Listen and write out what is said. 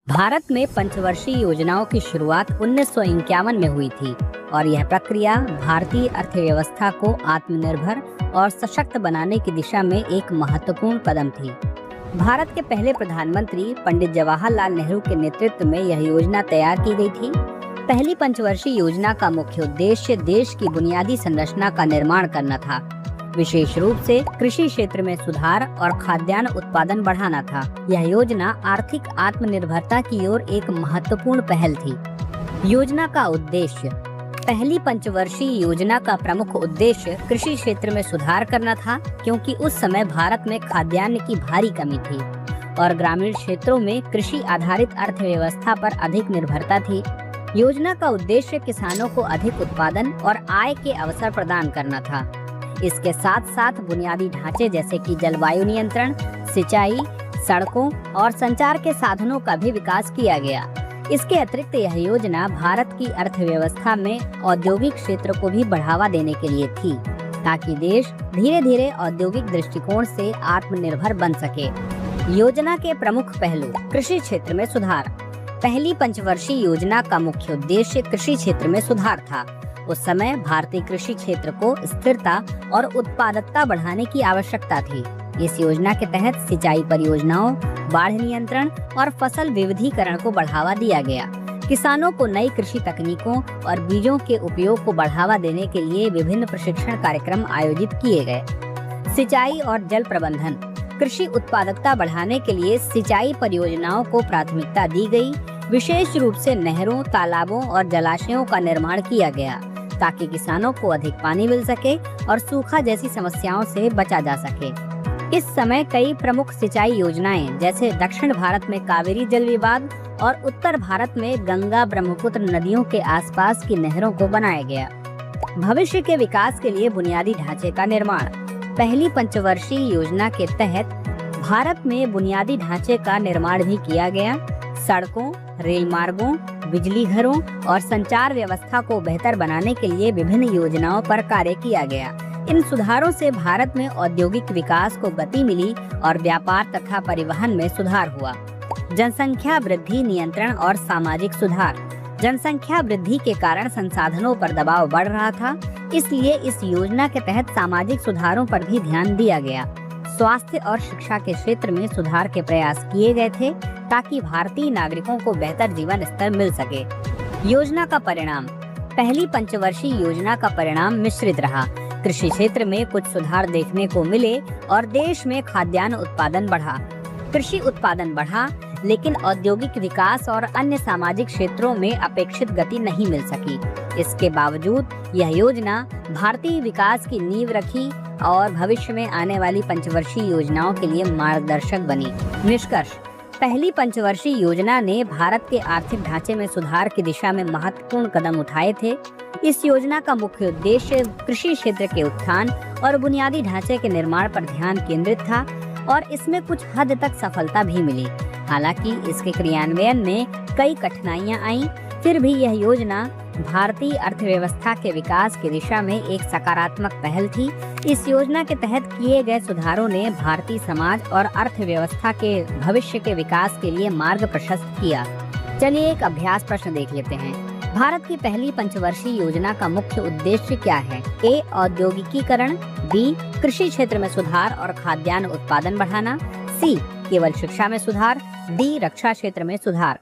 भारत में पंचवर्षीय योजनाओं की शुरुआत 1951 में हुई थी और यह प्रक्रिया भारतीय अर्थव्यवस्था को आत्मनिर्भर और सशक्त बनाने की दिशा में एक महत्वपूर्ण कदम थी। भारत के पहले प्रधानमंत्री पंडित जवाहरलाल नेहरू के नेतृत्व में यह योजना तैयार की गई थी। पहली पंचवर्षीय योजना का मुख्य उद्देश्य देश की बुनियादी संरचना का निर्माण करना था, विशेष रूप से कृषि क्षेत्र में सुधार और खाद्यान्न उत्पादन बढ़ाना था। यह योजना आर्थिक आत्मनिर्भरता की ओर एक महत्वपूर्ण पहल थी। योजना का उद्देश्य। पहली पंचवर्षीय योजना का प्रमुख उद्देश्य कृषि क्षेत्र में सुधार करना था, क्योंकि उस समय भारत में खाद्यान्न की भारी कमी थी और ग्रामीण क्षेत्रों में कृषि आधारित अर्थव्यवस्था पर अधिक निर्भरता थी। योजना का उद्देश्य किसानों को अधिक उत्पादन और आय के अवसर प्रदान करना था। इसके साथ साथ बुनियादी ढांचे जैसे कि जलवायु नियंत्रण, सिंचाई, सड़कों और संचार के साधनों का भी विकास किया गया। इसके अतिरिक्त यह योजना भारत की अर्थव्यवस्था में औद्योगिक क्षेत्र को भी बढ़ावा देने के लिए थी, ताकि देश धीरे धीरे औद्योगिक दृष्टिकोण से आत्मनिर्भर बन सके। योजना के प्रमुख पहलू। कृषि क्षेत्र में सुधार। पहली पंचवर्षीय योजना का मुख्य उद्देश्य कृषि क्षेत्र में सुधार था। उस समय भारतीय कृषि क्षेत्र को स्थिरता और उत्पादकता बढ़ाने की आवश्यकता थी। इस योजना के तहत सिंचाई परियोजनाओं, बाढ़ नियंत्रण और फसल विविधीकरण को बढ़ावा दिया गया। किसानों को नई कृषि तकनीकों और बीजों के उपयोग को बढ़ावा देने के लिए विभिन्न प्रशिक्षण कार्यक्रम आयोजित किए गए। सिंचाई और जल प्रबंधन। कृषि उत्पादकता बढ़ाने के लिए सिंचाई परियोजनाओं को प्राथमिकता दी गई। विशेष रूप से नहरों, तालाबों और जलाशयों का निर्माण किया गया, ताकि किसानों को अधिक पानी मिल सके और सूखा जैसी समस्याओं से बचा जा सके। इस समय कई प्रमुख सिंचाई योजनाएं जैसे दक्षिण भारत में कावेरी जल विवाद और उत्तर भारत में गंगा ब्रह्मपुत्र नदियों के आसपास की नहरों को बनाया गया। भविष्य के विकास के लिए बुनियादी ढांचे का निर्माण। पहली पंचवर्षीय योजना के तहत भारत में बुनियादी ढांचे का निर्माण भी किया गया। सड़कों, रेल मार्गों, बिजली घरों और संचार व्यवस्था को बेहतर बनाने के लिए विभिन्न योजनाओं पर कार्य किया गया। इन सुधारों से भारत में औद्योगिक विकास को गति मिली और व्यापार तथा परिवहन में सुधार हुआ। जनसंख्या वृद्धि नियंत्रण और सामाजिक सुधार। जनसंख्या वृद्धि के कारण संसाधनों पर दबाव बढ़ रहा था, इसलिए इस योजना के तहत सामाजिक सुधारों पर भी ध्यान दिया गया। स्वास्थ्य और शिक्षा के क्षेत्र में सुधार के प्रयास किए गए थे, ताकि भारतीय नागरिकों को बेहतर जीवन स्तर मिल सके। योजना का परिणाम। पहली पंचवर्षीय योजना का परिणाम मिश्रित रहा। कृषि क्षेत्र में कुछ सुधार देखने को मिले और देश में खाद्यान्न उत्पादन बढ़ा। कृषि उत्पादन बढ़ा, लेकिन औद्योगिक विकास और अन्य सामाजिक क्षेत्रों में अपेक्षित गति नहीं मिल सकी। इसके बावजूद यह योजना भारतीय विकास की नींव रखी और भविष्य में आने वाली पंचवर्षीय योजनाओं के लिए मार्गदर्शक बनी। निष्कर्ष। पहली पंचवर्षीय योजना ने भारत के आर्थिक ढांचे में सुधार की दिशा में महत्वपूर्ण कदम उठाए थे। इस योजना का मुख्य उद्देश्य कृषि क्षेत्र के उत्थान और बुनियादी ढांचे के निर्माण पर ध्यान केंद्रित था और इसमें कुछ हद तक सफलता भी मिली। हालांकि इसके क्रियान्वयन में कई कठिनाइयां आईं, फिर भी यह योजना भारतीय अर्थव्यवस्था के विकास की दिशा में एक सकारात्मक पहल थी। इस योजना के तहत किए गए सुधारों ने भारतीय समाज और अर्थव्यवस्था के भविष्य के विकास के लिए मार्ग प्रशस्त किया। चलिए एक अभ्यास प्रश्न देख लेते हैं। भारत की पहली पंचवर्षीय योजना का मुख्य उद्देश्य क्या है? ए. औद्योगिकीकरण, बी. कृषि क्षेत्र में सुधार और खाद्यान्न उत्पादन बढ़ाना, सी. केवल शिक्षा में सुधार, डी. रक्षा क्षेत्र में सुधार।